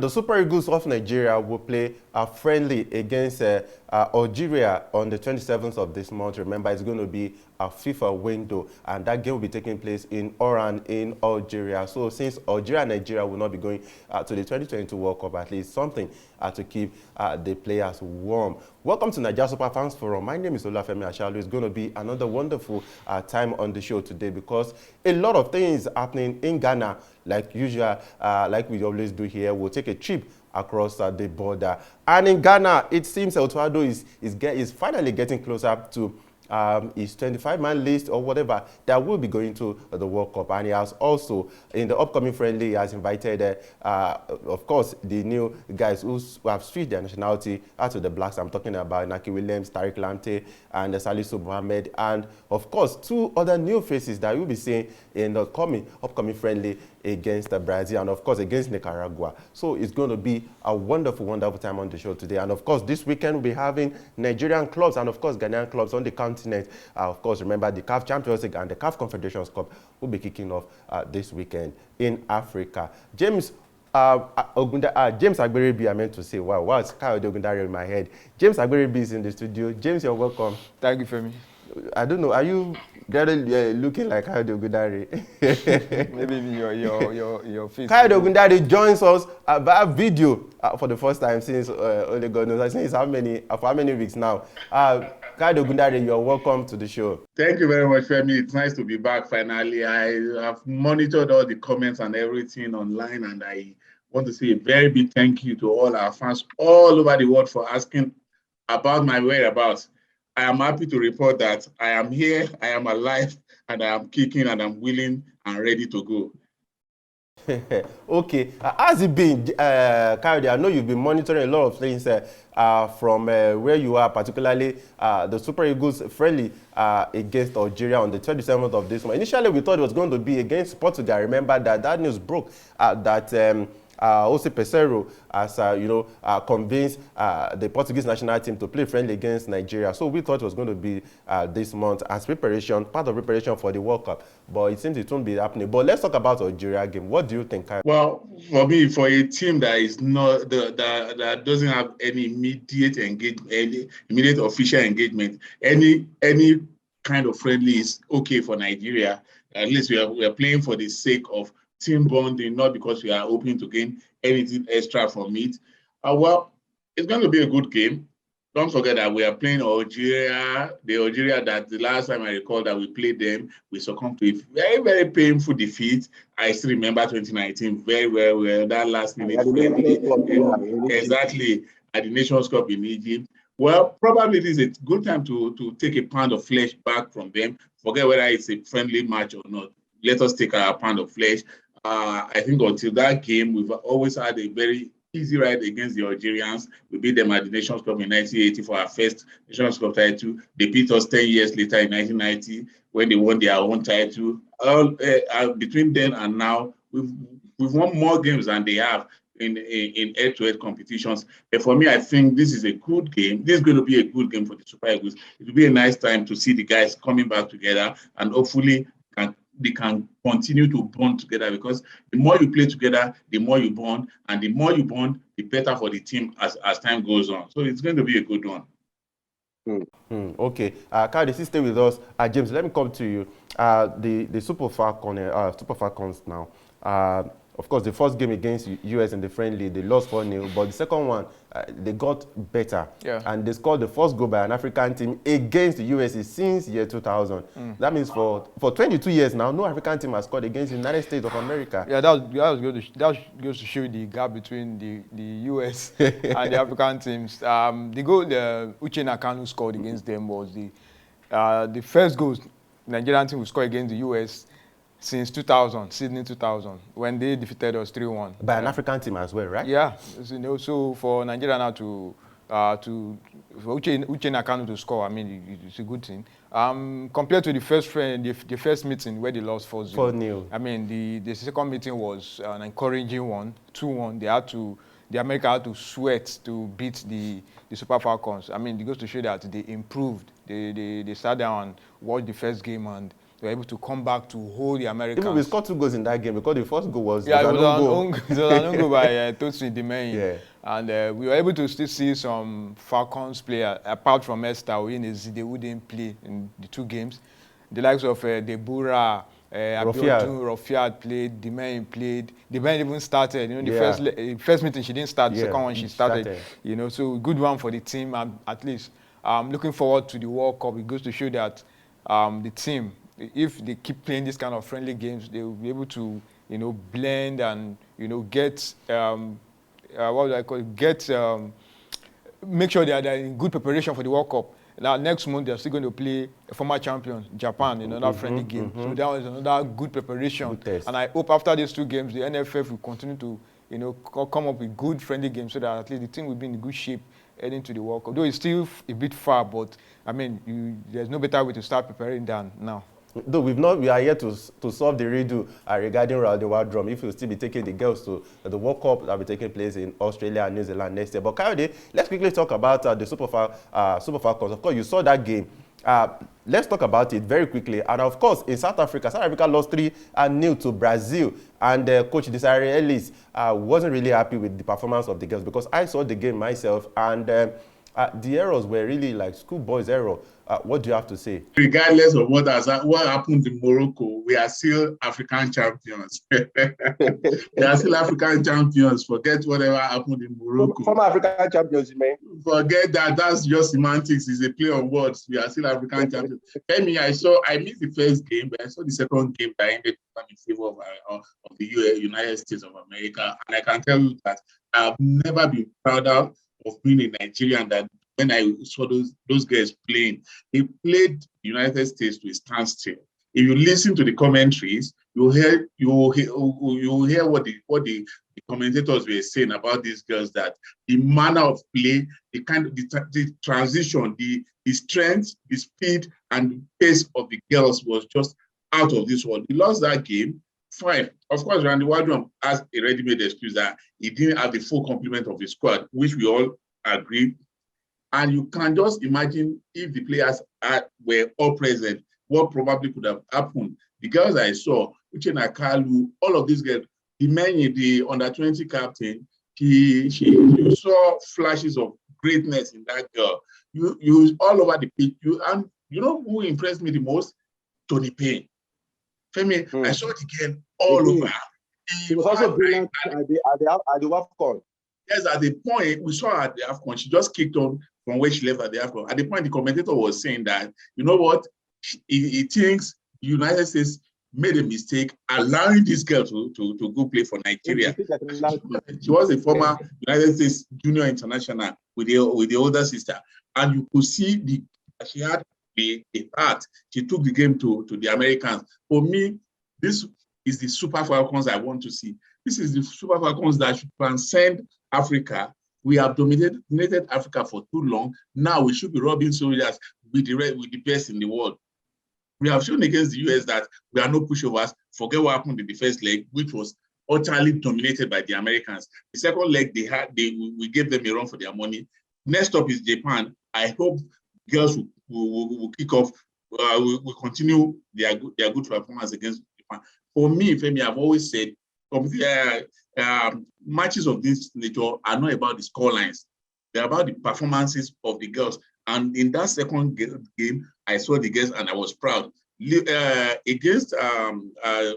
the Super Eagles of Nigeria will play a friendly against Algeria on the 27th of this month. Remember, it's going to be a FIFA window, and that game will be taking place in Oran in Algeria. So since Algeria and Nigeria will not be going to the 2022 World Cup, at least something to keep the players warm. Welcome to Nigeria Super Fans Forum. My name is Olafemi Ashalu. It's going to be another wonderful time on the show today because a lot of things happening in Ghana. Like usual, like we always do here, we'll take a trip across the border. And in Ghana, it seems Otto Addo is finally getting closer to his 25-man list or whatever that will be going to the World Cup. And he has also, in the upcoming friendly, he has invited, of course, the new guys who have switched their nationality to the Blacks. I'm talking about Naki Williams, Tariq Lamptey, and Salisu Mohammed. And, of course, two other new faces that you'll be seeing in the upcoming friendly against Brazil and, of course, against Nicaragua. So it's going to be a wonderful, wonderful time on the show today. And, of course, this weekend we'll be having Nigerian clubs and, of course, Ghanaian clubs on the continent. Of course, remember the CAF Champions League and the CAF Confederations Cup will be kicking off this weekend in Africa. James Agberebi, I meant to say, wow, it's Kyle Ogundare in my head. James Agberebi is in the studio. James, you're welcome. Thank you, Femi. I don't know, are you looking like Kyle Ogundare? Maybe your face. Kyle Ogundare joins us via video for the first time since only God knows. I think it's for how many weeks now. Kyle Ogundare, you're welcome to the show. Thank you very much, Femi. It's nice to be back finally. I have monitored all the comments and everything online, and I want to say a very big thank you to all our fans all over the world for asking about my whereabouts. I am happy to report that I am here, I am alive, and I am kicking, and I'm willing and ready to go. Okay, how's it been, Kyle? I know you've been monitoring a lot of things from where you are, particularly the Super Eagles friendly against Algeria on the 27th of this month. Initially, we thought it was going to be against Portugal. Remember that news broke that Joseph Paintsil has, convinced the Portuguese national team to play friendly against Nigeria. So we thought it was going to be this month as preparation, part of preparation for the World Cup. But it seems it won't be happening. But let's talk about Algeria game. What do you think, Kyle? Well, for me, for a team that is not that doesn't have any immediate engagement, any immediate official engagement, any kind of friendly is okay for Nigeria. At least we are playing for the sake of team bonding, not because we are hoping to gain anything extra from it. Well, it's going to be a good game. Don't forget that we are playing Algeria, the Algeria that the last time I recall that we played them, we succumbed to a very, very painful defeat. I still remember 2019 very well, that last minute friendly. Exactly, at the Nations Cup in Egypt. Well, probably this is a good time to take a pound of flesh back from them. Forget whether it's a friendly match or not. Let us take our pound of flesh. I think until that game, we've always had a very easy ride against the Algerians. We beat them at the Nations Cup in 1980 for our first Nations Cup title. They beat us 10 years later in 1990 when they won their own title. Between then and now, we've won more games than they have in head-to-head competitions. But for me, I think this is a good game. This is going to be a good game for the Super Eagles. It will be a nice time to see the guys coming back together, and hopefully they can continue to bond together, because the more you play together, the more you bond, and the more you bond, the better for the team as time goes on. So it's going to be a good one. Okay, Kyle, stay with us. James, let me come to you. The Super Falcons now. Of course, the first game against US in the friendly, they lost 4-0, but the second one, they got better. Yeah. And they scored the first goal by an African team against the US since year 2000. That means for 22 years now, no African team has scored against the United States of America. Yeah, that goes to show the gap between the US and the African teams. The goal Uche Nakanu scored against them was the first goal Nigerian team will score against the US since 2000, Sydney 2000, when they defeated us 3-1. By an African team as well, right? Yeah. So for Nigeria now for Uche Nakanu to score, I mean, it's a good thing. Compared to the first meeting where they lost 4-0. I mean, the second meeting was an encouraging one, 2-1. The America had to sweat to beat the Super Falcons. I mean, it goes to show that they improved. They sat down and watched the first game and were able to come back to hold the Americans. Even we scored 2 goals in that game because the first goal was it was an own goal by Tosin Demeyin. Yeah. And we were able to still see some Falcons player, apart from Esther Oyinezi, who didn't play in the 2 games. The likes of Deborah, Rofiat played, Demeyin played. Demeyin even started. You know, the first meeting she didn't start. The second one she started. You know, so good one for the team. At least looking forward to the World Cup. It goes to show that the team, if they keep playing this kind of friendly games, they will be able to, you know, blend and, you know, get what do I call it? Make sure they're in good preparation for the World Cup. Now, next month, they're still going to play a former champion, Japan, in another friendly game. So that was another good preparation. And I hope after these 2 games, the NFF will continue to, you know, come up with good friendly games so that at least the team will be in good shape heading to the World Cup. Though it's still a bit far, but I mean, there's no better way to start preparing than now. Though we are here to solve the riddle regarding the World Drum. If you'll still be taking the girls to the World Cup that will be taking place in Australia and New Zealand next year. But Kayode, let's quickly talk about the Super Falcons. Of course, you saw that game. Let's talk about it very quickly. And of course, in South Africa lost 3-0 to Brazil. And Coach Desiree Ellis wasn't really happy with the performance of the girls because I saw the game myself and the errors were really like schoolboys' error. What do you have to say? Regardless of what happened in Morocco, we are still African champions. We are still African champions. Forget whatever happened in Morocco. Former African champions, you mean? Forget that. That's just semantics. It's a play on words. We are still African champions. I missed the first game, but I saw the second game that ended in favor of the United States of America. And I can tell you that I've never been prouder of being a Nigerian that when I saw those guys playing, they played the United States to a standstill. If you listen to the commentaries, you'll hear what the commentators were saying about these girls, that the manner of play, the transition, the strength, the speed, and the pace of the girls was just out of this world. They lost that game. Fine. Of course, Randy Wardrum has a ready-made excuse that he didn't have the full complement of his squad, which we all agree. And you can just imagine if the players were all present, what probably could have happened. The girls I saw, Uchenna Kalu, all of these girls, the under-20 captain, you saw flashes of greatness in that girl. You all over the pitch. And you know who impressed me the most? Tony Payne. Femi, I saw the girl all over. He was also brilliant at the AFCON. Yes, at the point, we saw at the AFCON, she just kicked on from where she left at the AFCON. At the point, the commentator was saying that, you know what, he thinks the United States made a mistake allowing this girl to go play for Nigeria. She was a former United States junior international with the older sister. And you could see she had a part. She took the game to the Americans. For me, this is the Super Falcons I want to see. This is the Super Falcons that should transcend Africa. We have dominated Africa for too long. Now we should be rubbing shoulders with the best in the world. We have shown against the US that we are no pushovers. Forget what happened in the first leg, which was utterly dominated by the Americans. The second leg, we gave them a run for their money. Next up is Japan. I hope girls will kick off. Will continue their good performance against Japan. For me, Femi, I've always said, matches of this nature are not about the scorelines. They're about the performances of the girls. And in that second game, I saw the girls and I was proud. Against,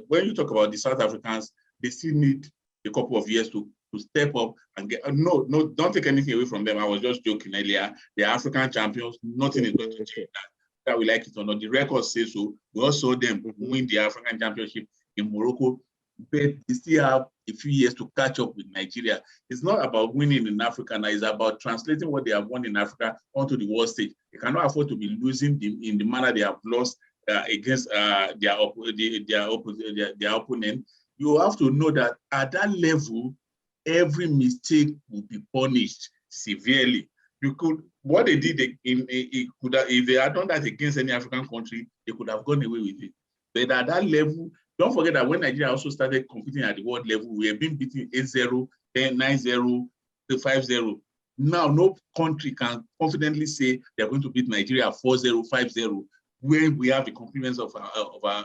when you talk about the South Africans, they still need a couple of years to step up and get. No, don't take anything away from them. I was just joking earlier. They're African champions. Nothing is going to change that. That we like it or not. The record says so. We also saw them win the African Championship in Morocco. But they still have a few years to catch up with Nigeria. It's not about winning in Africa now, it's about translating what they have won in Africa onto the world stage. They cannot afford to be losing in the manner they have lost against their opponent. You have to know that at that level, every mistake will be punished severely. What they did, if they had done that against any African country, they could have gone away with it. But at that level, don't forget that when Nigeria also started competing at the world level, we have been beating 8-0, 9-0, 5-0. Now, no country can confidently say they're going to beat Nigeria 4-0, 5-0. when we have the complements of our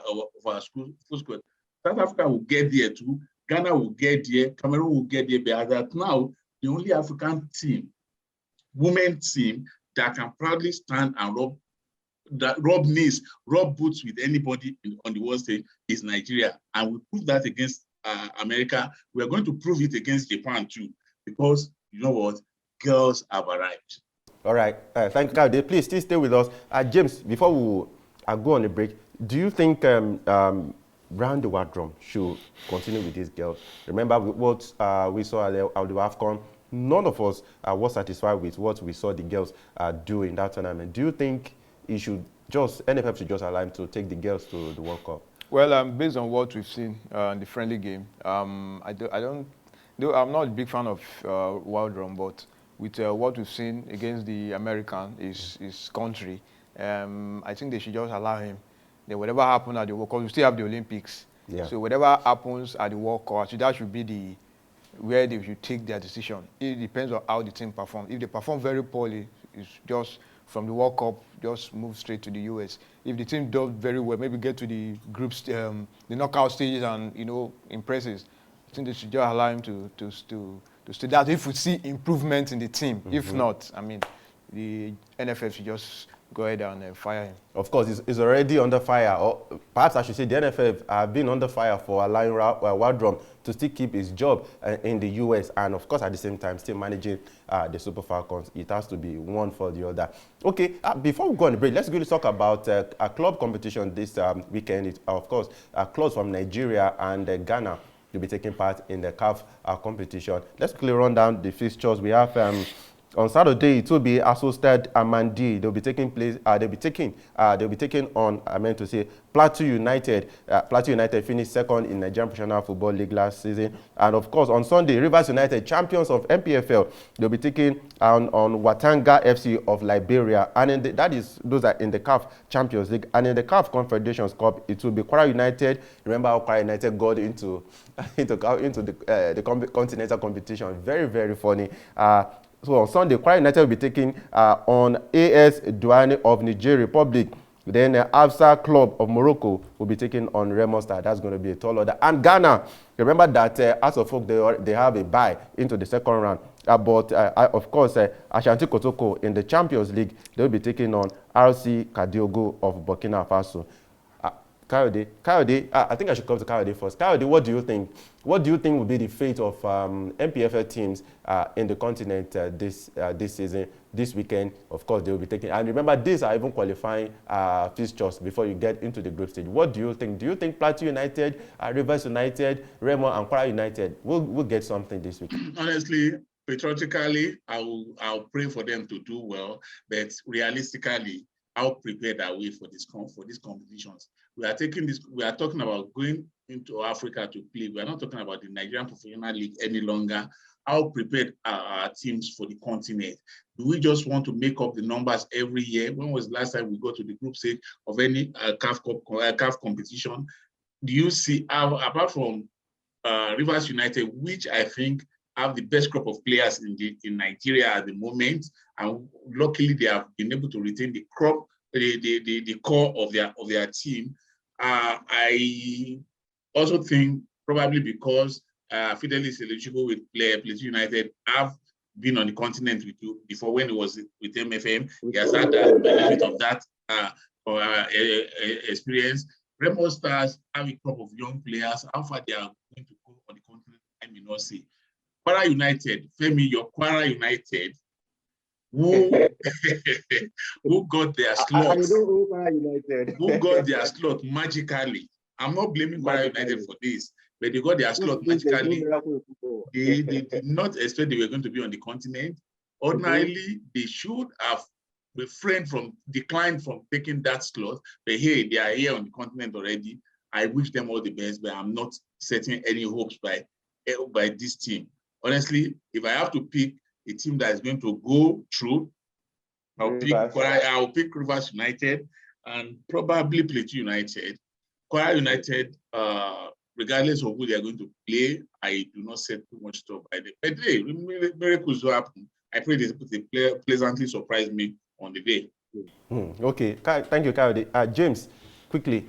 full squad. South Africa will get there too. Ghana will get there. Cameroon will get there. But that now, the only African team, women's team, that can proudly stand and rub knees, rub boots with anybody on the world stage is Nigeria. And we prove that against America. We are going to prove it against Japan too, because you know what? Girls have arrived. All right. Thank you, Kayode. Please still stay with us. James, before we go on a break, do you think Round the Wardroom should continue with these girls? Remember what we saw at the AFCON? None of us were satisfied with what we saw the girls do in that tournament. Do you think NFF should just allow him to take the girls to the World Cup? Well, based on what we've seen in the friendly game, I'm not a big fan of Wardroom, but with what we've seen against the American, his country, I think they should just allow him. Then whatever happens at the World Cup, we still have the Olympics. Yeah. So whatever happens at the World Cup, that should be where they should take their decision. It depends on how the team performs. If they perform very poorly, it's just from the World Cup, just move straight to the US. If the team does very well, maybe get to the groups, the knockout stages, and impresses, I think they should just allow him to stay that. If we see improvement in the team, if not, I mean, the NFF should just go ahead and fire him. Of course, he's already under fire. Or perhaps I should say the NFF have been under fire for allowing Wardrum to still keep his job in the US, and of course at the same time still managing the Super Falcons. It has to be one for the other. Okay, before we go on the break, let's go to talk about a club competition this weekend. It's, of course, clubs from Nigeria and Ghana will be taking part in the CAF competition. Let's quickly run down the fixtures. We have on Saturday, it will be hosted Amandi. They'll be taking place. They'll be taking on. I meant to say Plateau United. Plateau United finished second in Nigerian Professional Football League last season. And of course, on Sunday, Rivers United, champions of MPFL, they'll be taking on Watanga FC of Liberia. And those are in the CAF Champions League. And in the CAF Confederations Cup, it will be Kwara United. Remember how Kwara United got into the continental competition? Very, very funny. So on Sunday, Kwara United will be taking on AS Douane of Niger Republic. Then Afsa Club of Morocco will be taking on Remo Star. That's going to be a tall order. And Ghana, remember that as of folk, they have a bye into the second round. But of course, Ashanti Kotoko in the Champions League, they'll be taking on RC Kadiogo of Burkina Faso. Kayode, I think I should come to Kayode first. Kayode, what do you think? What do you think will be the fate of MPFL teams in the continent this season, this weekend? Of course, they will be taking. And remember, these are even qualifying fixtures before you get into the group stage. What do you think? Do you think Plateau United, Rivers United, Remo, and Kwara United will get something this week? Honestly, patriotically, I'll pray for them to do well, but realistically, how prepared are we for these competitions? We are talking about going into Africa to play. We are not talking about the Nigerian Professional League any longer. How prepared are our teams for the continent? Do we just want to make up the numbers every year? When was the last time we go to the group stage of any CAF competition? Do you see, apart from Rivers United, which I think have the best crop of players in Nigeria at the moment, and luckily they have been able to retain the core of their team. I also think probably because Fidelis eligible with Plateau United have been on the continent with you before when he was with MFM. He has had the benefit of that experience. Remo Stars have a crop of young players. How far they are going to go on the continent, I may not see. Kwara United, Femi, your Kwara United, who got their slot? Who got their slot magically? I'm not blaming Kwara United for this, but they got their slot magically. They did not expect they were going to be on the continent. Ordinarily, they should have declined from taking that slot, but hey, they are here on the continent already. I wish them all the best, but I'm not setting any hopes by this team. Honestly, if I have to pick a team that is going to go through, I'll pick Rivers United and probably Plateau United. Kwara United, regardless of who they are going to play, I do not set too much stuff by them. But hey, miracles will happen. I pray they pleasantly surprise me on the day. Okay, thank you, Kayode. James, quickly,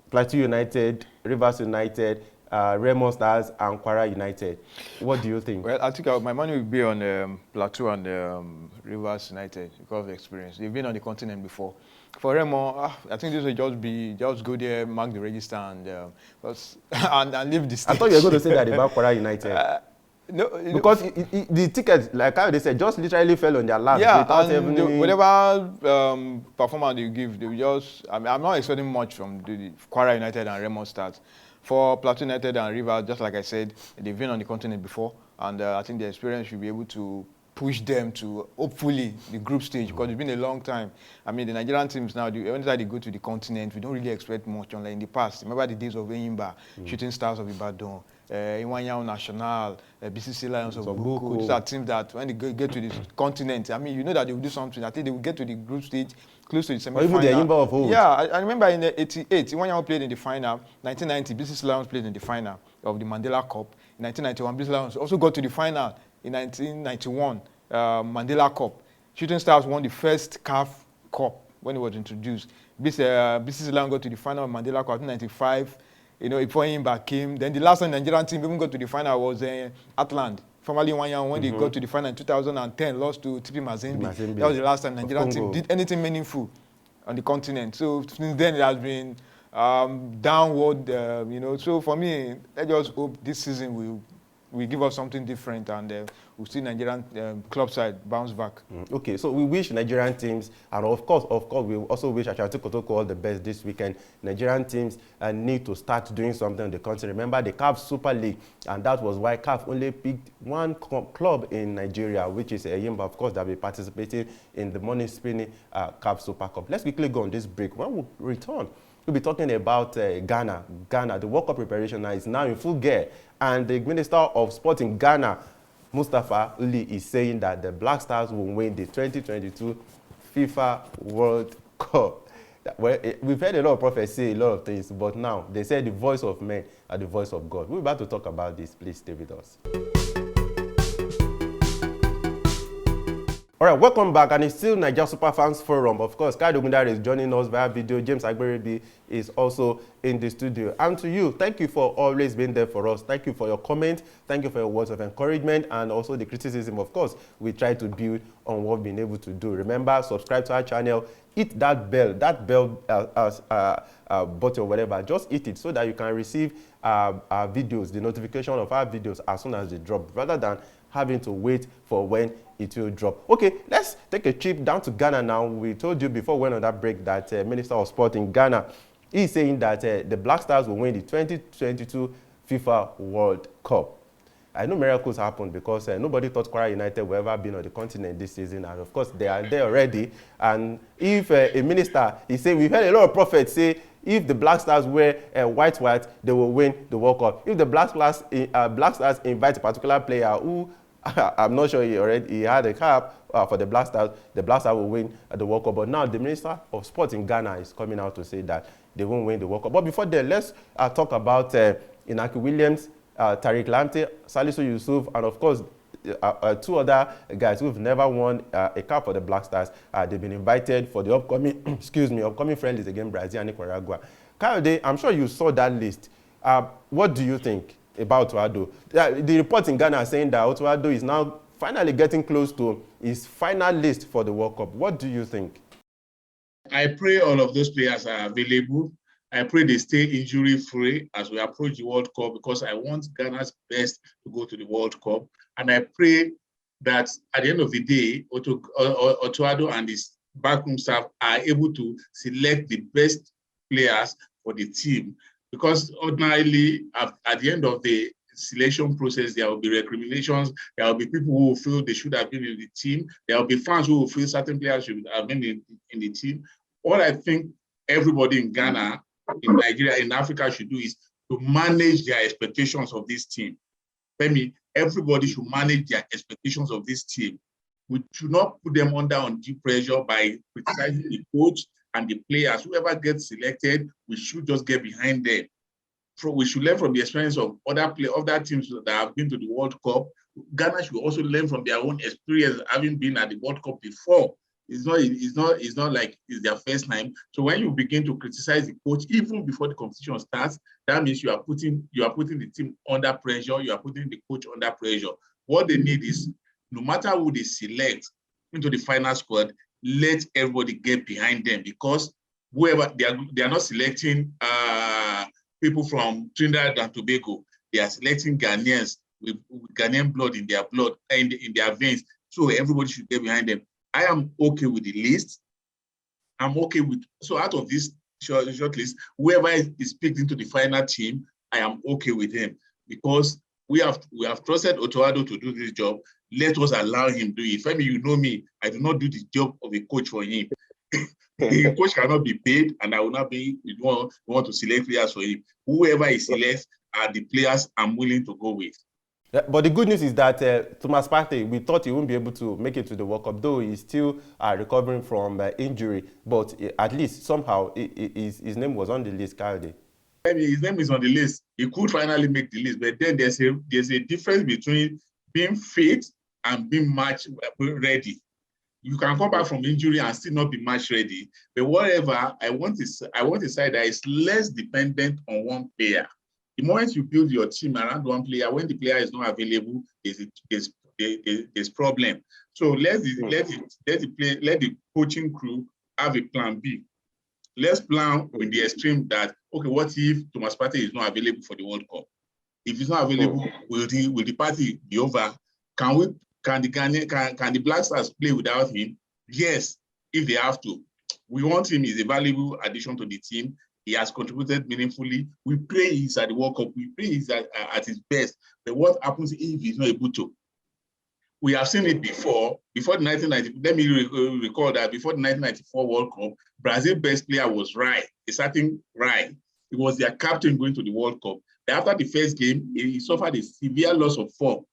Plateau United, Rivers United, Remo Stars, and Kwara United. What do you think? Well, I think my money will be on Plateau and Rivers United because of the experience. They've been on the continent before. For Remo, I think this will just go there, mark the register, and and leave the stage. I thought you were going to say that about Kwara United. No, because the tickets, like how they said, just literally fell on their lap. Yeah, and whatever performance they give, they will just. I'm not expecting much from the Kwara United and Remo Stars. For Plateau United and Rivers, just like I said, they've been on the continent before, and I think the experience should be able to push them to hopefully the group stage because it's been a long time. I mean, the Nigerian teams now, anytime they go to the continent, we don't really expect much. Unlike in the past, remember the days of Enyimba, Shooting Stars of Ibadan, Iwanyao National, BCC Lions of Boko. These are teams that when they get to this continent, I mean, you know that they will do something. I think they will get to the group stage, close to the semi-final. Even the of old. Yeah, I remember in 88, Iwanyao played in the final. 1990, BCC Lions played in the final of the Mandela Cup. In 1991, BCC Lions also got to the final. In 1991, Mandela Cup. Shooting Stars won the first CAF Cup when it was introduced. BCC Lions got to the final of Mandela Cup in 1995. You know, before Imba came. Then the last time Nigerian team even got to the final was Atland, formerly Iwanyao, when they got to the final in 2010, lost to TP Mazembe. That was the last time Nigerian team did anything meaningful on the continent. So since then, it has been downward, you know. So for me, I just hope this season will give us something different and we'll see Nigerian club side bounce back. Okay, so we wish Nigerian teams, and of course, we also wish Ashanti Kotoko all the best this weekend. Nigerian teams need to start doing something on the continent. Remember the CAF Super League, and that was why CAF only picked one club in Nigeria, which is Enyimba, of course, that will be participating in the money-spinning CAF Super Cup. Let's quickly go on this break. When we return, we'll be talking about Ghana. Ghana, the World Cup preparation now is now in full gear. And the Minister of Sport in Ghana, Mustafa Uli, is saying that the Black Stars will win the 2022 FIFA World Cup. Well, we've heard a lot of prophets say a lot of things, but now they say the voice of men are the voice of God. We're about to talk about this. Please stay with us. All right, welcome back, and it's still Nigeria Superfans Forum. Of course, Kayode Ogundare is joining us via video. James Agberebi is also in the studio. And to you, thank you for always being there for us. Thank you for your comment. Thank you for your words of encouragement and also the criticism. Of course, we try to build on what we've been able to do. Remember, subscribe to our channel. Hit that bell button or whatever. Just hit it so that you can receive our videos, the notification of our videos as soon as they drop, rather than having to wait for when it will drop. Okay, let's take a trip down to Ghana now. We told you before we went on that break that Minister of Sport in Ghana is saying that the Black Stars will win the 2022 FIFA World Cup. I know miracles happened because nobody thought Kwara United would ever been on the continent this season, and of course they are there already. And if a minister is saying, we've heard a lot of prophets say, if the Black Stars wear white, they will win the World Cup. If the Black Stars invite a particular player who I'm not sure he had a cap for the Black Stars will win the World Cup. But now the Minister of Sport in Ghana is coming out to say that they won't win the World Cup. But before that, let's talk about Inaki Williams, Tariq Lamptey, Salisu Yusuf, and of course, two other guys who've never won a cap for the Black Stars. They've been invited for the upcoming, upcoming friendlies against Brazil and Nicaragua. Kayode, I'm sure you saw that list. What do you think about Otto Addo? The report in Ghana are saying that Otto Addo is now finally getting close to his final list for the World Cup. What do you think? I pray all of those players are available. I pray they stay injury-free as we approach the World Cup, because I want Ghana's best to go to the World Cup. And I pray that at the end of the day, Otto Addo and his backroom staff are able to select the best players for the team. Because ordinarily, at the end of the selection process, there will be recriminations. There will be people who will feel they should have been in the team. There will be fans who will feel certain players should have been in the team. What I think everybody in Ghana, in Nigeria, in Africa should do is to manage their expectations of this team. Everybody should manage their expectations of this team. We should not put them under undue pressure by criticizing the coach and the players. Whoever gets selected, we should just get behind them. We should learn from the experience of other teams that have been to the World Cup. Ghana should also learn from their own experience, having been at the World Cup before. It's not like it's their first time. So when you begin to criticize the coach, even before the competition starts, that means you are putting the team under pressure. You are putting the coach under pressure. What they need is, no matter who they select into the final squad, let everybody get behind them, because whoever they are not selecting people from Trinidad and Tobago. They are selecting Ghanaians with Ghanaian blood in their veins. So everybody should get behind them. I am okay with the list. I'm okay with, so out of this short list, whoever is picked into the final team, I am okay with him, because we have trusted Otto Addo to do this job. Let us allow him do it. Femi, you know me, I do not do the job of a coach for him. The coach cannot be paid, and I will not be want to select players for him. Whoever he selects are the players I'm willing to go with. But the good news is that Thomas Partey, we thought he wouldn't be able to make it to the World Cup, though he's still recovering from injury. But at least somehow his name was on the list, Kayode. His name is on the list. He could finally make the list, but then there's a difference between being fit and being match ready. You can come back from injury and still not be match ready. But whatever, I want a side that is less dependent on one player. The moment you build your team around one player, when the player is not available, there's problem. So let the coaching crew have a plan B. Let's plan with the extreme that, okay, what if Thomas Partey is not available for the World Cup? If he's not available, will the party be over? Can the Black Stars play without him? Yes, if they have to. We want him. He's a valuable addition to the team. He has contributed meaningfully. We pray he's at the World Cup. We pray he's at his best. But what happens if he's not able to? We have seen it before. Before the 1990, let me recall that before the 1994 World Cup, Brazil's best player was Rai, a certain Rai. He was their captain going to the World Cup. But after the first game, he suffered a severe loss of form.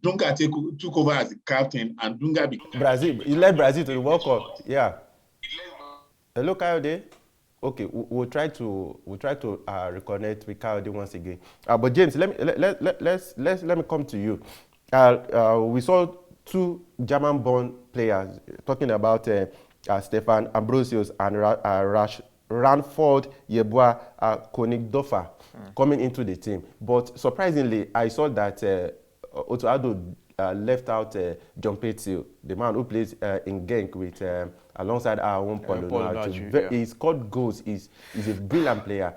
Dunga took over as the captain, and Dunga became... He led Brazil to the World Cup. Yeah. Hello, Kayode. Okay, we'll try to reconnect with Kayode once again. But James, let me come to you. We saw two German-born players talking about Stefan Ambrosius and Ranford Yeboah Konigdorfer coming into the team. But surprisingly, I saw that Otto Addo left out Joseph Paintsil, the man who plays in Genk with alongside our own Paulo. He scored goals. He's a brilliant player.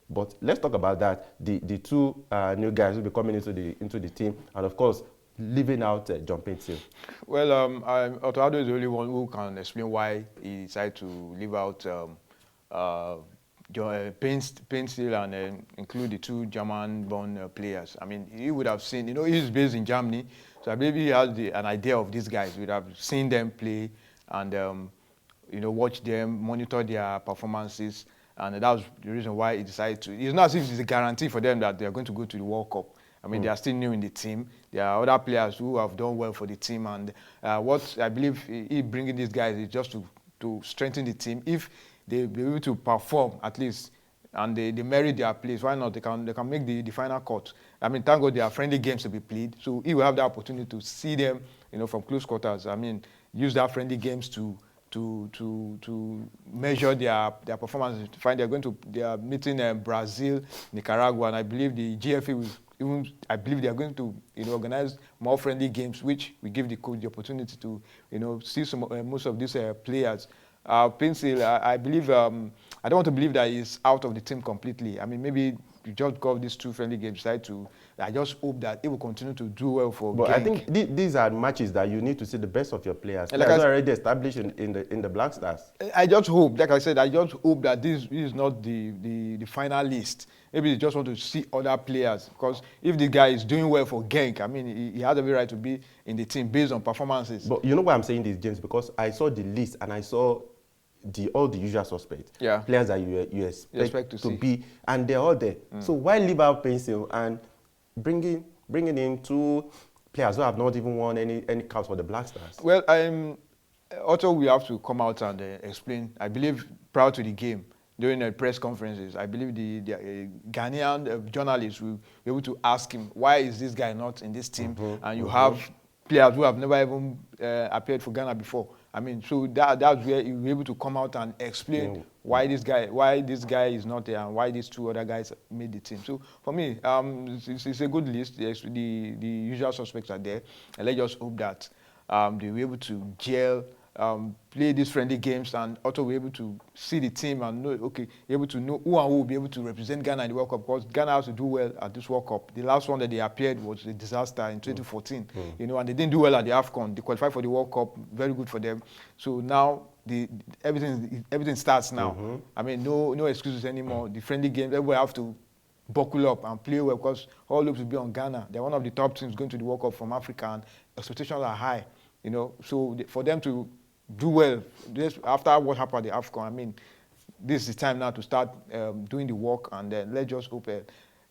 But let's talk about that. The two new guys will be coming into the team, and of course, leaving out Joseph Paintsil. Well, Otto Addo is the only one who can explain why he decided to leave out Paintsil and include the two German-born players. I mean, he would have seen, he's based in Germany, so I believe he has an idea of these guys. He would have seen them play and, watch them, monitor their performances, and that was the reason why he decided to. It's not as if it's a guarantee for them that they're going to go to the World Cup. I mean, they are still new in the team. There are other players who have done well for the team, and what I believe he bringing these guys is just to strengthen the team. If they be able to perform at least, and they merit their place, why not? They can make the final cut. I mean, thank God there are friendly games to be played, so he will have the opportunity to see them, from close quarters. I mean, use that friendly games to measure their performance. To find they are meeting Brazil, Nicaragua, and I believe the GFA will. I believe they are going to, organize more friendly games, which will give the coach the opportunity to, see most of these players. Paintsil, I believe, I don't want to believe that he's out of the team completely. I mean, maybe you just got these two friendly games. I just hope that he will continue to do well for Genk. But I think these are matches that you need to see the best of your players. Players are already established in the Black Stars. I just hope, like I said, that this is not the final list. Maybe they just want to see other players, because if the guy is doing well for Genk, I mean, he has every right to be in the team based on performances. But you know why I'm saying this, James? Because I saw the list and I saw all the usual suspects. Yeah. Players that you expect to be, and they're all there. So why leave out Paintsil and bringing in two players who have not even won any caps for the Black Stars? Well, also we have to come out and explain. I believe prior to the game, during the press conferences, I believe the Ghanaian journalists will be able to ask him, why is this guy not in this team? And you have players who have never even appeared for Ghana before. I mean, so that's where you'll be able to come out and explain why this guy is not there and why these two other guys made the team. So for me, it's a good list. Yes, the usual suspects are there, and let's just hope that they'll be able to gel, play these friendly games, and also be able to see the team and know, okay, able to know who and who will be able to represent Ghana in the World Cup, because Ghana has to do well at this World Cup. The last one that they appeared was a disaster in 2014, and they didn't do well at the AFCON. They qualified for the World Cup, very good for them. So now everything starts now. I mean, no excuses anymore. The friendly games, everybody have to buckle up and play well, because all looks will be on Ghana. They're one of the top teams going to the World Cup from Africa, and expectations are high. So for them to do well after what happened at the AFCON, I mean, this is the time now to start doing the work, and then let's just hope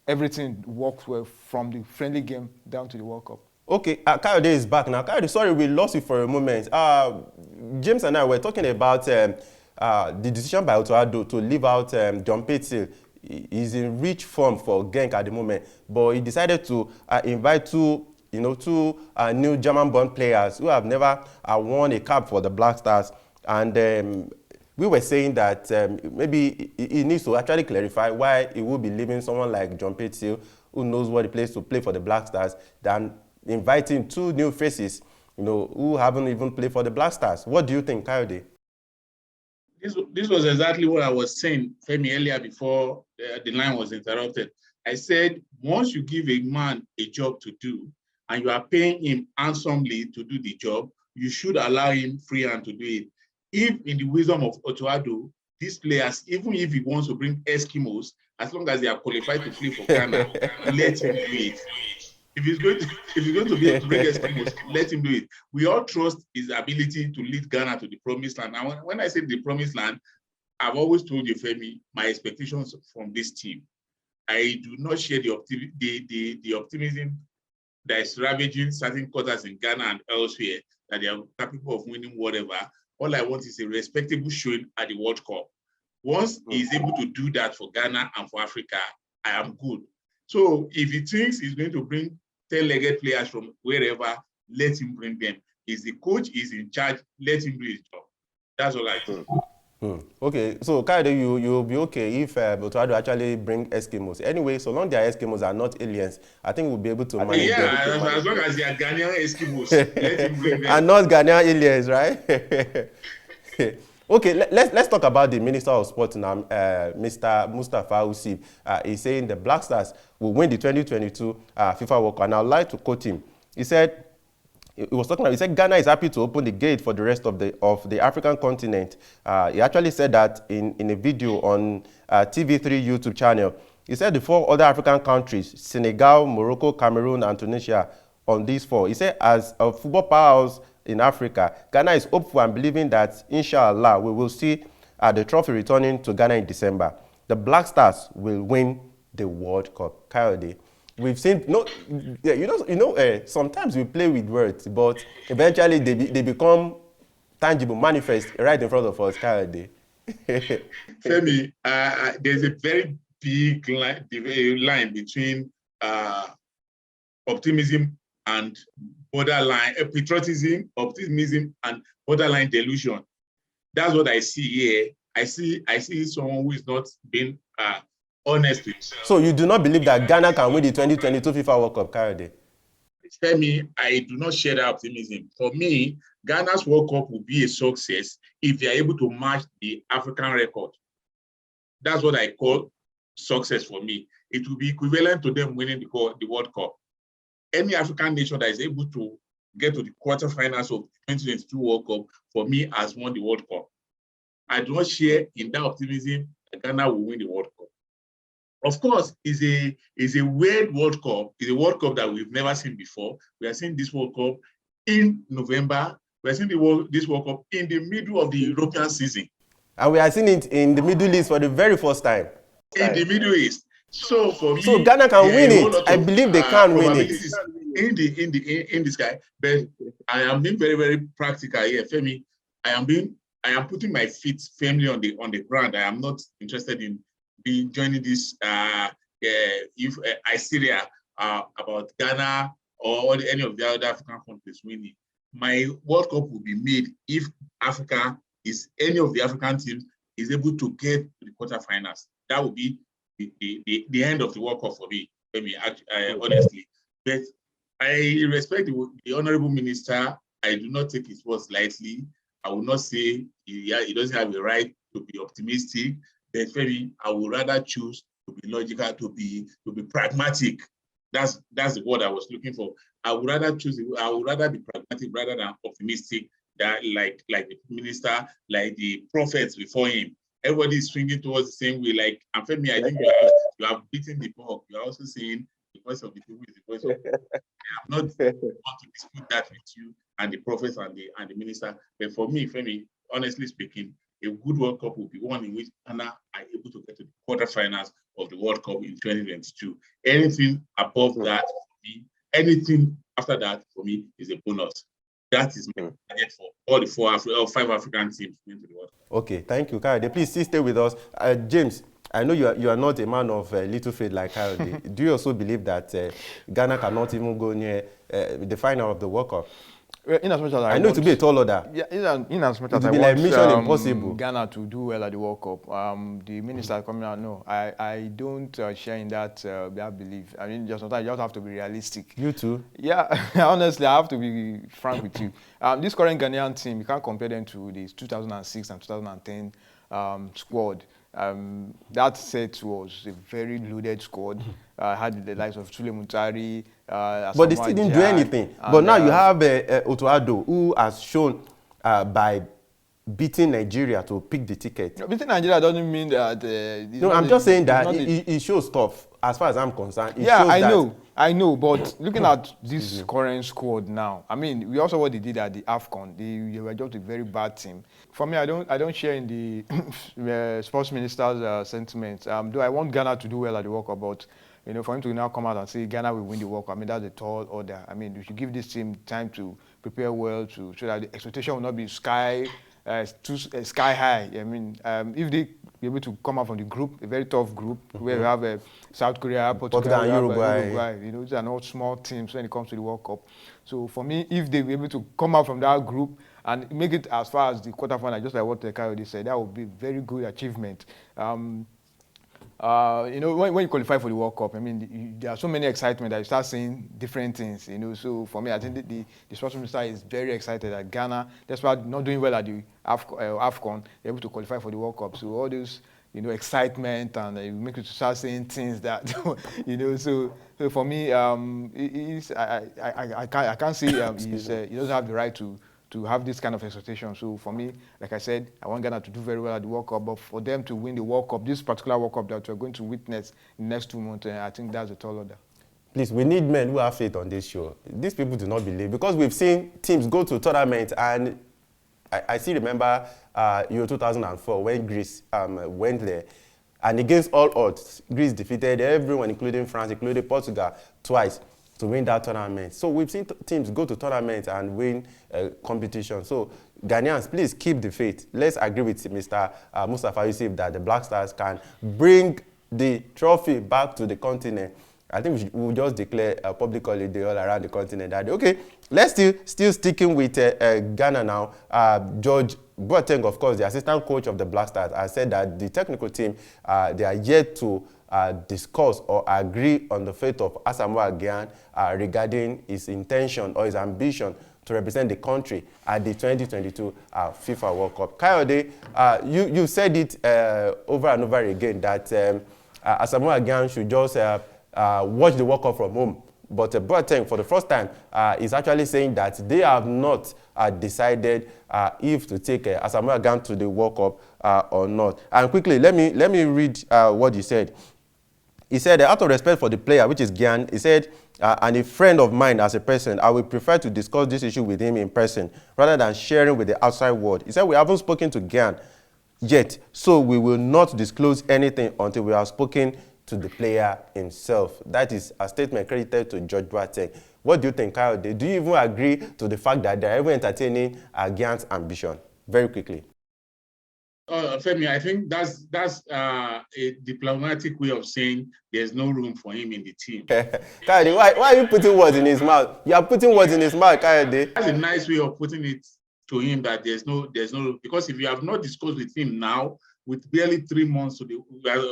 everything works well from the friendly game down to the World Cup. Okay, Kayode is back now. Kayode, sorry, we lost you for a moment. James and I were talking about the decision by Otto Addo to leave out John Paintsil. He's in rich form for Genk at the moment, but he decided to invite two new German-born players who have never won a cap for the Black Stars. And we were saying that maybe he needs to actually clarify why he will be leaving someone like John Paintsil, who knows what he plays, to play for the Black Stars, than inviting two new faces, who haven't even played for the Black Stars. What do you think, Kayode? This was exactly what I was saying, Femi, earlier before the line was interrupted. I said, once you give a man a job to do, and you are paying him handsomely to do the job, you should allow him free hand to do it. If, in the wisdom of Otto Addo, these players, even if he wants to bring Eskimos, as long as they are qualified to play for Ghana, let him do it. If he's going to be able to bring Eskimos, let him do it. We all trust his ability to lead Ghana to the promised land. Now, when I say the promised land, I've always told you, Femi, my expectations from this team. I do not share the optimism that is ravaging certain quarters in Ghana and elsewhere, that they are capable of winning whatever. All I want is a respectable showing at the World Cup. Once he's able to do that for Ghana and for Africa, I am good. So if he thinks he's going to bring 10-legged players from wherever, let him bring them. He's the coach, he's in charge, let him do his job. That's all I think. Okay, so Kayode, you'll be okay if Otto Addo actually bring Eskimos. Anyway, so long their Eskimos are not aliens, I think we'll be able to manage them. As long as they are Ghanaian Eskimos, let him bring them. And not Ghanaian aliens, right? Okay, let's talk about the Minister of Sport now, Mr. Mustafa Usib. He's saying the Black Stars will win the 2022 FIFA World Cup, and I'd like to quote him. He said, Ghana is happy to open the gate for the rest of the African continent. He actually said that in a video on TV3 YouTube channel. He said the 4 other African countries, Senegal, Morocco, Cameroon, and Tunisia, on these 4. He said, as a football powerhouse in Africa, Ghana is hopeful and believing that, inshallah, we will see the trophy returning to Ghana in December. The Black Stars will win the World Cup. Kayode, we've seen sometimes we play with words, but eventually they become tangible, manifest right in front of us. Kayode. Femi, there's a very big line between optimism and borderline patriotism, optimism and borderline delusion. That's what I see here. I see someone who is not being honest with himself. So you do not believe that Ghana can win the 2022 FIFA World Cup, Kayode? Femi, I do not share that optimism. For me, Ghana's World Cup will be a success if they are able to match the African record. That's what I call success for me. It will be equivalent to them winning the World Cup. Any African nation that is able to get to the quarterfinals of the 2022 World Cup, for me, has won the World Cup. I do not share in that optimism that Ghana will win the World Cup. Of course, it's a weird World Cup. It's a World Cup that we've never seen before. We are seeing this World Cup in November. We are seeing this World Cup in the middle of the European season. And we are seeing it in the Middle East for the very first time. In the Middle East. So for me, so Ghana can win it. I believe they can win it. In the sky, but I am being very, very practical here, Femi. I am putting my feet firmly on the ground. I am not interested in joining this hysteria about Ghana or any of the other African countries winning. my World Cup will be made if any of the African teams is able to get to the quarterfinals. That would be the end of the World Cup for me, honestly. But I respect the Honorable Minister. I do not take his words lightly. I will not say he doesn't have a right to be optimistic. But maybe I would rather choose to be logical, to be pragmatic. That's the word I was looking for. I would rather be pragmatic rather than optimistic. That like the minister, like the prophets before him. Everybody is swinging towards the same way. Like, and for me, I think you have beaten the bug. You are also saying the voice of the people is the voice of the people. I'm not want to dispute that with you and the prophets and the minister. But for me, honestly speaking, a good World Cup will be one in which Ghana are able to get to the quarterfinals of the World Cup in 2022. Anything above that for me, anything after that for me is a bonus. That is my target for all the 5 African teams into the World Cup. Okay, thank you, Kayode. Please stay with us. James, I know you are not a man of little faith like Kayode. Do you also believe that Ghana cannot even go near the final of the World Cup? In as much as I know it to be a tall order. Yeah, in as much as I want like mission impossible. Ghana to do well at the World Cup, the minister coming out, no, I don't share in that belief. I mean, sometimes you just have to be realistic. You too? Yeah, honestly, I have to be frank with you. This current Ghanaian team, you can't compare them to the 2006 and 2010 squad. That set was a very loaded squad. Had the likes of Chule Muntari, but they still didn't do anything. But now you have Otto Addo, who has shown by beating Nigeria to pick the ticket. Beating Nigeria doesn't mean that... no, I'm just saying that it shows stuff, as far as I'm concerned. Yeah, I know, but looking at this current squad now, I mean, we also what they did at the AFCON. They were just a very bad team. For me, I don't share in the sports minister's sentiments. Though I want Ghana to do well at the World Cup, but for him to now come out and say Ghana will win the World Cup, I mean, that's a tall order. I mean, we should give this team time to prepare well, so that the expectation will not be sky high. I mean, if they be able to come out from the group, a very tough group, where we have South Korea, Portugal, and Uruguay. These are not small teams when it comes to the World Cup. So for me, if they be able to come out from that group and make it as far as the quarterfinal, just like what Kayode said, that would be a very good achievement. When you qualify for the World Cup, I mean, there are so many excitement that you start saying different things, So for me, I think the sports minister is very excited that Ghana, that's why not doing well at the AFCON, they're able to qualify for the World Cup. So all those, excitement and you make you start saying things that, So for me, I can't say he doesn't have the right to have this kind of expectation. So for me, like I said, I want Ghana to do very well at the World Cup, but for them to win the World Cup, this particular World Cup that we're going to witness in the next 2 months, I think that's a tall order. Please, we need men who have faith on this show. These people do not believe, because we've seen teams go to tournaments, and I still remember Euro 2004 when Greece went there, and against all odds, Greece defeated everyone, including France, including Portugal, twice, to win that tournament. So we've seen teams go to tournaments and win competition. So Ghanaians, please keep the faith. Let's agree with Mr. Mustafa Yusuf that the Black Stars can bring the trophy back to the continent. I think we'll just declare a public holiday all around the continent that day. Okay, let's still sticking with Ghana now. George Boateng, of course, the assistant coach of the Black Stars, has said that the technical team, they are yet to discuss or agree on the fate of Asamoah Gyan regarding his intention or his ambition to represent the country at the 2022 FIFA World Cup. Kayode, you said it over and over again that Asamoah Gyan should just watch the World Cup from home. But Boateng, for the first time, is actually saying that they have not decided if to take Asamoah Gyan to the World Cup or not. And quickly, let me read what he said. He said, out of respect for the player, which is Gyan, he said, and a friend of mine as a person, I would prefer to discuss this issue with him in person rather than sharing with the outside world. He said, we haven't spoken to Gyan yet, so we will not disclose anything until we have spoken to the player himself. That is a statement credited to George Boateng. What do you think, Kayode? Do you even agree to the fact that they are even entertaining Gyan's ambition? Very quickly. Femi, I think that's a diplomatic way of saying there's no room for him in the team. Kayode, why are you putting words in his mouth? You are putting words in his mouth, Kayode. That's a nice way of putting it to him that there's no because if you have not discussed with him now, with barely 3 months to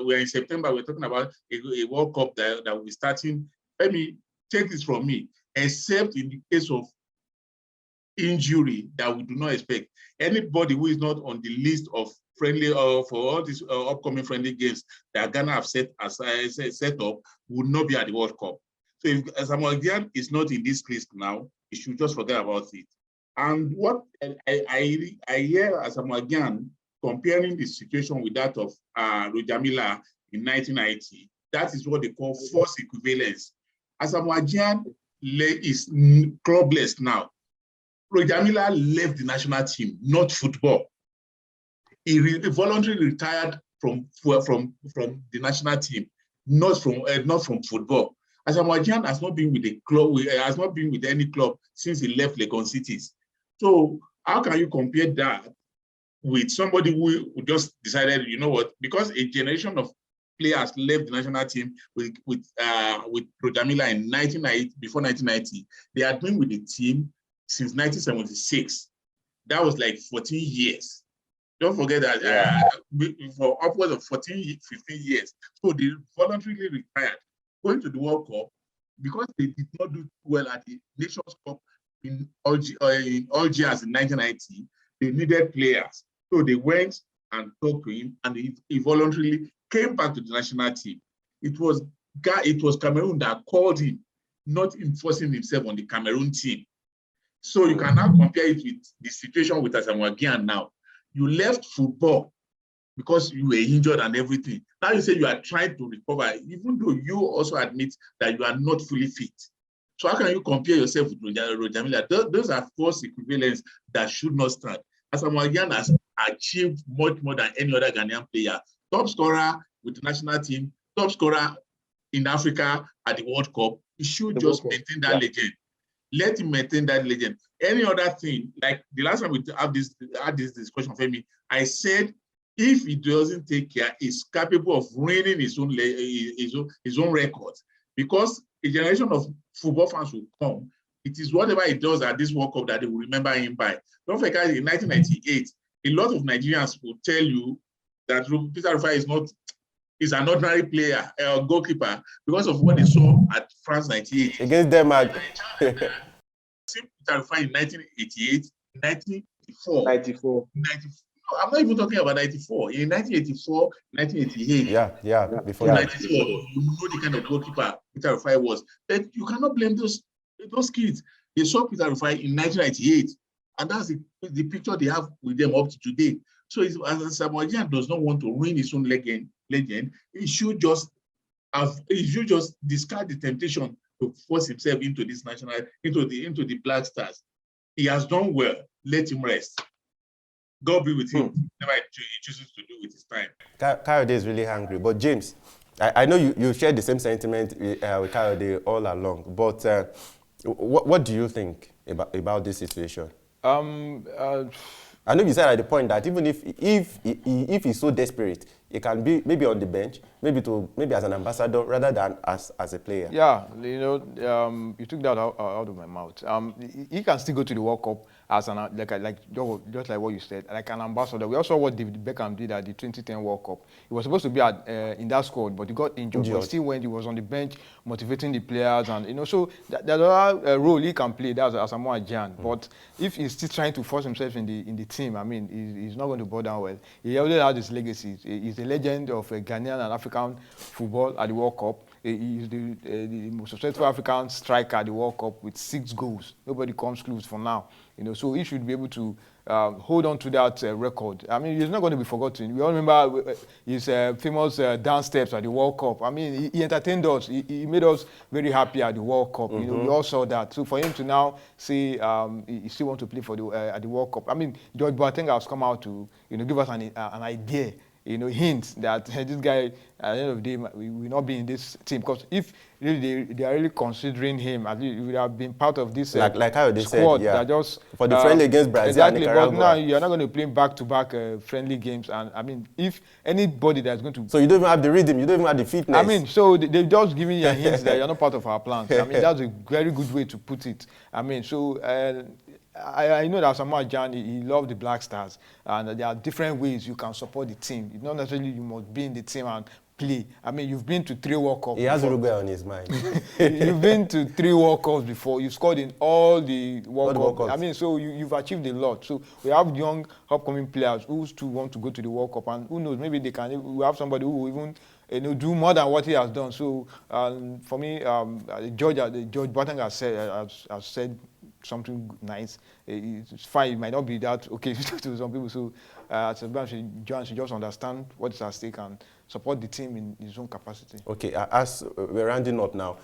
we're in September, we're talking about a World Cup that will be starting. Let me take this from me, except in the case of injury that we do not expect. Anybody who is not on the list of friendly for all these upcoming friendly games that Ghana have set up would not be at the World Cup. So if Asamoah Gyan is not in this list now, you should just forget about it. And what I hear Asamoah Gyan comparing the situation with that of Rojamila in 1990, that is what they call force equivalence. Asamoah Gyan is clubless now. Rojamila left the national team, not football. He voluntarily retired from the national team, not from football. Asamoah Gyan has not been with the club, has not been with any club since he left Legon Cities. So how can you compare that with somebody who just decided, you know what, because a generation of players left the national team with Rojamila in 1990, before 1990, they had been with the team since 1976. That was like 14 years. Don't forget that for upwards of 15 years. So they voluntarily retired, going to the World Cup because they did not do well at the Nations Cup in Algiers in 1990. They needed players. So they went and talked to him, and he voluntarily came back to the national team. It was Cameroon that called him, not enforcing himself on the Cameroon team. So you can now compare it with the situation with Asamoah Gyan now. You left football because you were injured and everything. Now you say you are trying to recover, even though you also admit that you are not fully fit. So how can you compare yourself with Rojamila? Those are false equivalents that should not stand. Asamoah Gyan has achieved much more than any other Ghanaian player. Top scorer with the national team, top scorer in Africa at the World Cup. He should just maintain that legend. Let him maintain that legend. Any other thing, like the last time we had this discussion, Femi, I said if he doesn't take care, he's capable of ruining his own records. Because a generation of football fans will come. It is whatever he does at this World Cup that they will remember him by. Don't forget, in 1998, a lot of Nigerians will tell you that Peter Rufai is an ordinary player, a goalkeeper, because of what they saw at France 98. Against Denmark. Peter Rufai in 1988, 1994. 94. No, I'm not even talking about 94. In 1984, 1988. Yeah. Before 94, you know the kind of goalkeeper Peter Rufai was. Then you cannot blame those kids. They saw Peter Rufai in 1998, and that's the picture they have with them up to today. So as Asamoah Gyan does not want to ruin his own legend, he should just discard the temptation to force himself into this into the Black Stars. He has done well. Let him rest. God be with him. Whatever he chooses to do with his time. Kayode is really hungry, but James, I know you share the same sentiment with Kayode all along, but what do you think about this situation? I know you said at the point that even if he's so desperate, he can be maybe on the bench, maybe as an ambassador rather than as a player. Yeah, you took that out of my mouth. He can still go to the World Cup as just like what you said, like an ambassador. We also saw what David Beckham did at the 2010 World Cup. He was supposed to be in that squad, but he got injured. But still, when he was on the bench, motivating the players, and so there's a role he can play. That's Asamoah Gyan. But if he's still trying to force himself in the team, I mean, he's not going to bow down well. He already has his legacy. He's a legend of Ghanaian and African football at the World Cup. He's the most successful African striker at the World Cup with 6 goals. Nobody comes close for now. So he should be able to hold on to that record. I mean, he's not going to be forgotten. We all remember his famous dance steps at the World Cup. I mean, he entertained us. He made us very happy at the World Cup. We all saw that. So for him to now say he still wants to play for at the World Cup. I mean, George Boateng has come out to give us an idea. hints that this guy at the end of the day will not be in this team. Because if really they are really considering him, at least he would have been part of this like how they squad said, yeah. that just for the friendly against Brazil exactly. and Nicaragua. But now you're not going to play back-to-back friendly games, and I mean, if anybody that's going to, so you don't even have the rhythm, you don't even have the fitness. I mean, so they've just given you a hint that you're not part of our plans. I mean, that's a very good way to put it. I mean, so I know that Asamoah Gyan, he loved the Black Stars, and there are different ways you can support the team. It's not necessarily you must be in the team and play. I mean, you've been to 3 World Cups. He has Uruguay on his mind. You've been to 3 World Cups before. You scored in all the World Cups. I mean, so you've achieved a lot. So we have young, upcoming players who still want to go to the World Cup, and who knows, maybe we have somebody who will even do more than what he has done. So for me, George Boateng has said something nice. It's fine. It might not be that okay to some people. So John should just understand what is at stake and support the team in his own capacity. Okay, as we're rounding up now,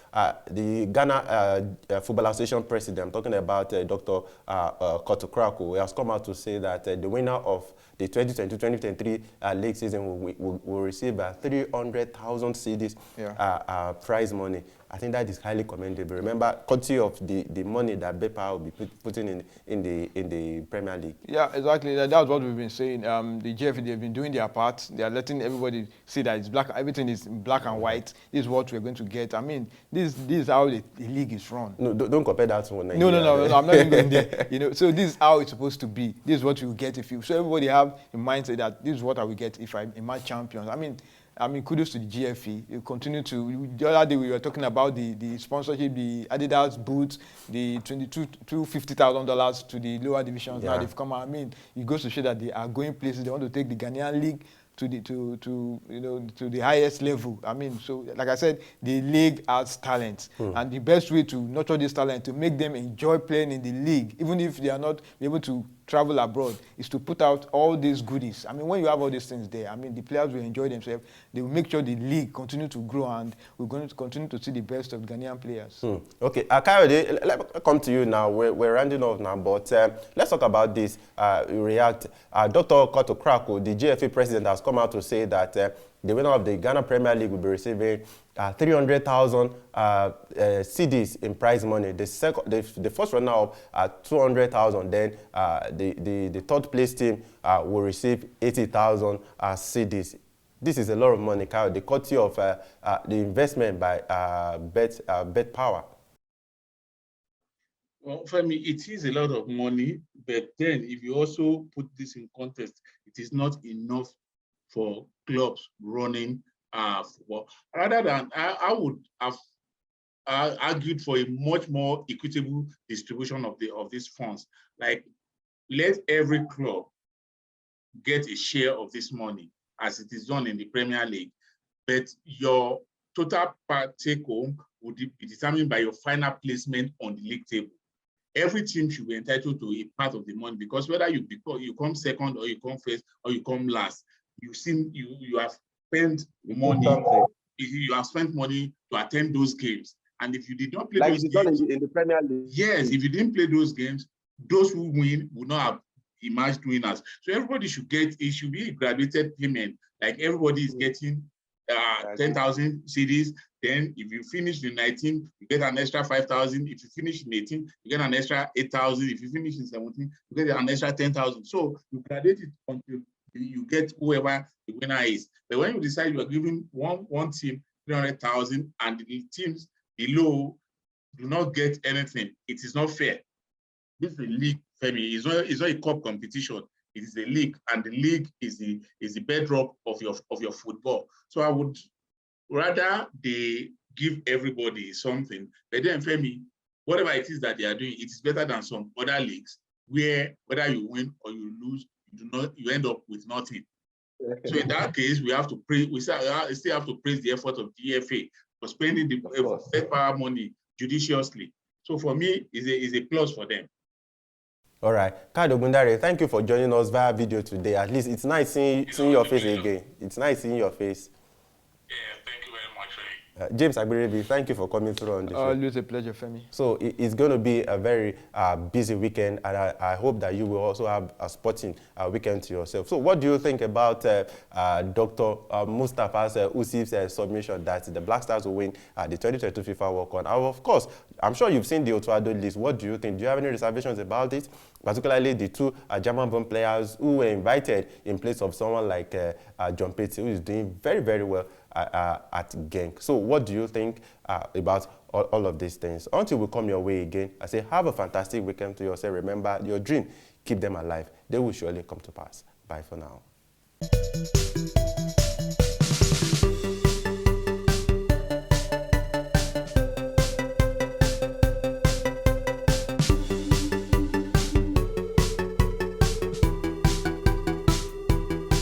the Ghana Football Association president, I'm talking about Dr. Otto Addo, has come out to say that the winner of the 2022-2023 league season will receive 300,000 cedis prize money. I think that is highly commendable. Remember, courtesy of the money that BEPA will be putting in the Premier League. Yeah, exactly. That's what we've been saying. The GFA, they've been doing their part. They are letting everybody see that it's black. Everything is black and white. This is what we're going to get. I mean, this is how the league is run. No, don't compare that to Nigeria. No. I'm not even going there. So this is how it's supposed to be. This is what you get if you. So everybody have in mind say that this is what I will get if I'm my champions. I mean, kudos to the GFE. You continue to. The other day we were talking about the sponsorship, the Adidas boots, the $250,000 to the lower divisions. Yeah. Now they've come out. I mean, it goes to show that they are going places. They want to take the Ghanaian league to the highest level. I mean, so like I said, the league has talent, and the best way to nurture this talent, to make them enjoy playing in the league, even if they are not able to travel abroad, is to put out all these goodies. I mean, when you have all these things there, I mean, the players will enjoy themselves. They will make sure the league continue to grow, and we're going to continue to see the best of Ghanaian players. Okay, Kayode, let me come to you now. We're rounding off now, but let's talk about this. React. Dr. Otto Addo, the GFA president, has come out to say that the winner of the Ghana Premier League will be receiving 300,000 cedis in prize money. The first runner-up at 200,000. Then the third place team will receive 80,000 cedis. This is a lot of money, Kyle. The courtesy of the investment by Bet Power. Well, for me, it is a lot of money, but then if you also put this in context, it is not enough for clubs running football. Rather than, I would have argued for a much more equitable distribution of these funds. Like, let every club get a share of this money, as it is done in the Premier League, but your total take home would be determined by your final placement on the league table. Every team should be entitled to a part of the money, because whether you come second or you come first or you come last, you have spent money. You have spent money to attend those games, and if you did not play those games, in the Premier League, yes, if you didn't play those games, those who win will not have emerged winners. So everybody should get. It should be a graduated payment. Like everybody is getting 10,000 cedis. Then if you finish in 19, you get an extra 5,000. If you finish in 18, you get an extra 8,000. If you finish in 17, you get an extra 10,000. So you graduate it until you get whoever the winner is. But when you decide you are giving one team 300,000 and the teams below do not get anything, it is not fair. This is a league, Femi. It's not a cup competition. It is a league, and the league is the bedrock of your football. So I would rather they give everybody something. But then, Femi, whatever it is that they are doing, it is better than some other leagues where whether you win or you lose, you end up with nothing. So in that case, we have to praise. We still have to praise the effort of the GFA for spending the power money judiciously. So for me, is a plus for them. All right, Kayode Ogundare, thank you for joining us via video today. At least it's nice seeing your face again. It's nice seeing your face. Yeah, thank you very much. James Agberebi, thank you for coming through on the show. Always a pleasure, Femi. So it's going to be a very busy weekend, and I hope that you will also have a sporting weekend to yourself. So what do you think about Dr. Mustafa Usif's submission that the Black Stars will win the 2022 FIFA World Cup? And of course, I'm sure you've seen the Otto Addo list. What do you think? Do you have any reservations about it? Particularly the two German-born players who were invited in place of someone like Joseph Paintsil, who is doing very, very well at Genk. So what do you think about all of these things? Until we come your way again, I say have a fantastic weekend to yourself. Remember, your dream, keep them alive. They will surely come to pass. Bye for now.